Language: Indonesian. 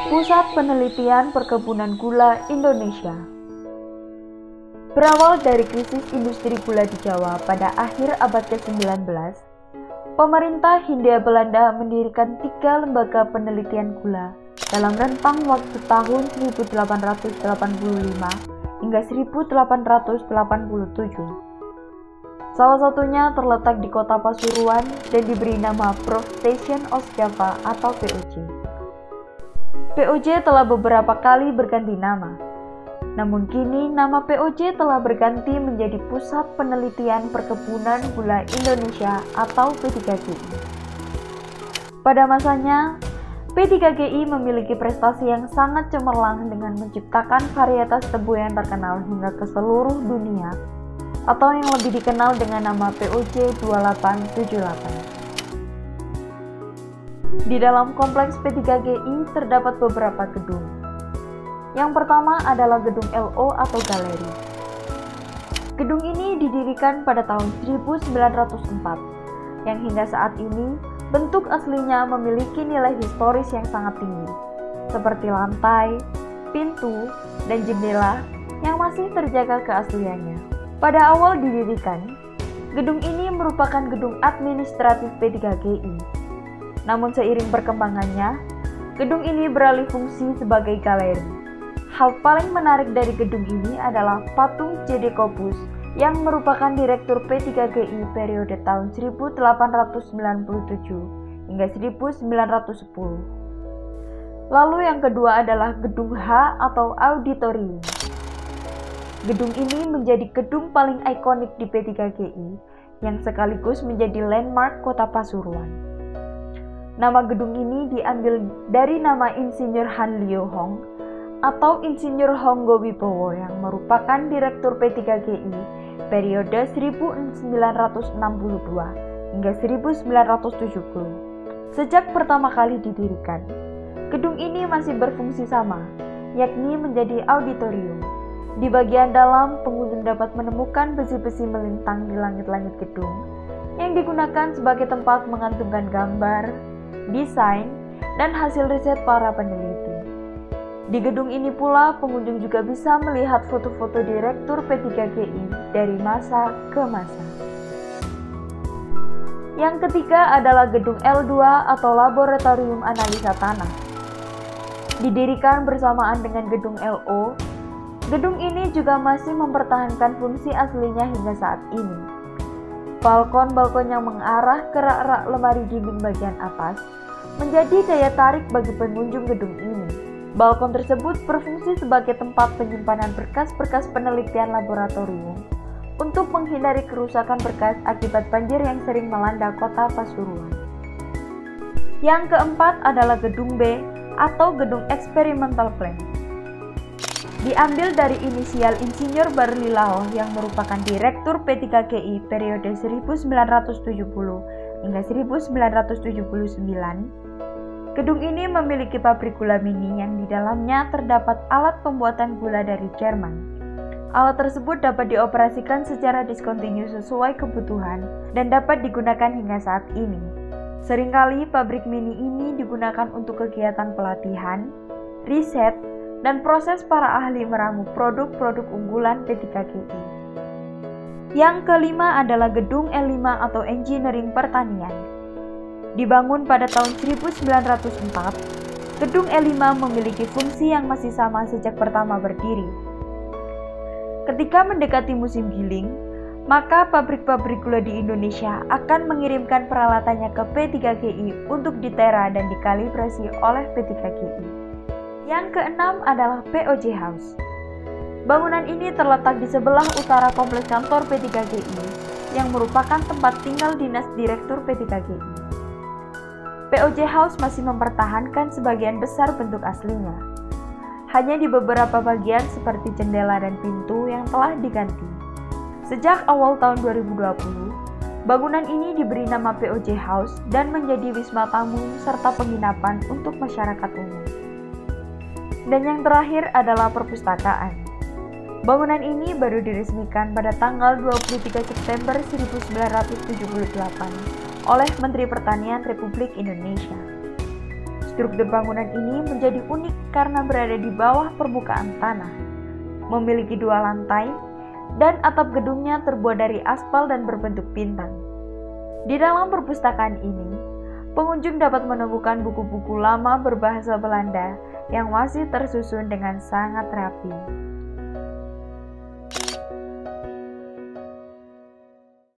Pusat Penelitian Perkebunan Gula Indonesia. Berawal dari krisis industri gula di Jawa pada akhir abad ke-19, pemerintah Hindia Belanda mendirikan 3 lembaga penelitian gula dalam rentang waktu tahun 1885 hingga 1887. Salah satunya terletak di kota Pasuruan dan diberi nama Prof Station of Java atau POJ. POJ telah beberapa kali berganti nama. Namun kini nama POJ telah berganti menjadi Pusat Penelitian Perkebunan Gula Indonesia atau P3GI. Pada masanya, P3GI memiliki prestasi yang sangat cemerlang dengan menciptakan varietas tebu yang terkenal hingga ke seluruh dunia, atau yang lebih dikenal dengan nama POJ 2878. Di dalam kompleks P3GI terdapat beberapa gedung. Yang pertama adalah gedung LO atau galeri. Gedung ini didirikan pada tahun 1904, yang hingga saat ini bentuk aslinya memiliki nilai historis yang sangat tinggi, seperti lantai, pintu, dan jendela yang masih terjaga keasliannya. Pada awal didirikan, gedung ini merupakan gedung administratif P3GI. Namun seiring perkembangannya, gedung ini beralih fungsi sebagai galeri. Hal paling menarik dari gedung ini adalah patung J.D. Kobus yang merupakan direktur P3GI periode tahun 1897 hingga 1910. Lalu yang kedua adalah gedung H atau auditorium. Gedung ini menjadi gedung paling ikonik di P3GI yang sekaligus menjadi landmark kota Pasuruan. Nama gedung ini diambil dari nama Insinyur Han Liu Hong atau Insinyur Honggo Wibowo yang merupakan direktur P3GI periode 1962 hingga 1970. Sejak pertama kali didirikan, gedung ini masih berfungsi sama, yakni menjadi auditorium. Di bagian dalam, pengunjung dapat menemukan besi-besi melintang di langit-langit gedung yang digunakan sebagai tempat mengantungkan gambar, desain, dan hasil riset para peneliti. Di gedung ini pula, pengunjung juga bisa melihat foto-foto direktur P3GI dari masa ke masa. Yang ketiga adalah gedung L2 atau Laboratorium Analisa Tanah. Didirikan bersamaan dengan gedung LO, gedung ini juga masih mempertahankan fungsi aslinya hingga saat ini. Balkon-balkon yang mengarah ke rak-rak lemari dinding bagian atas menjadi daya tarik bagi pengunjung gedung ini. Balkon tersebut berfungsi sebagai tempat penyimpanan berkas-berkas penelitian laboratorium untuk menghindari kerusakan berkas akibat banjir yang sering melanda kota Pasuruan. Yang keempat adalah gedung B atau gedung Experimental Plant. Diambil dari inisial Insinyur Barlilao yang merupakan direktur P3GI periode 1970 hingga 1979. Gedung ini memiliki pabrik gula mini yang di dalamnya terdapat alat pembuatan gula dari Jerman. Alat tersebut dapat dioperasikan secara diskontinu sesuai kebutuhan dan dapat digunakan hingga saat ini. Seringkali pabrik mini ini digunakan untuk kegiatan pelatihan, riset, dan proses para ahli meramu produk-produk unggulan P3GI. Yang kelima adalah gedung L5 atau Engineering Pertanian. Dibangun pada tahun 1904, gedung L5 memiliki fungsi yang masih sama sejak pertama berdiri. Ketika mendekati musim giling, maka pabrik-pabrik gula di Indonesia akan mengirimkan peralatannya ke P3GI untuk ditera dan dikalibrasi oleh P3GI. Yang keenam adalah POJ House. Bangunan ini terletak di sebelah utara kompleks kantor P3GI yang merupakan tempat tinggal dinas direktur P3GI. POJ House masih mempertahankan sebagian besar bentuk aslinya. Hanya di beberapa bagian seperti jendela dan pintu yang telah diganti. Sejak awal tahun 2020, bangunan ini diberi nama POJ House dan menjadi wisma tamu serta penginapan untuk masyarakat umum. Dan yang terakhir adalah perpustakaan. Bangunan ini baru diresmikan pada tanggal 23 September 1978 oleh Menteri Pertanian Republik Indonesia. Struktur bangunan ini menjadi unik karena berada di bawah permukaan tanah, memiliki 2 lantai, dan atap gedungnya terbuat dari aspal dan berbentuk bintang. Di dalam perpustakaan ini, pengunjung dapat menemukan buku-buku lama berbahasa Belanda yang masih tersusun dengan sangat rapi.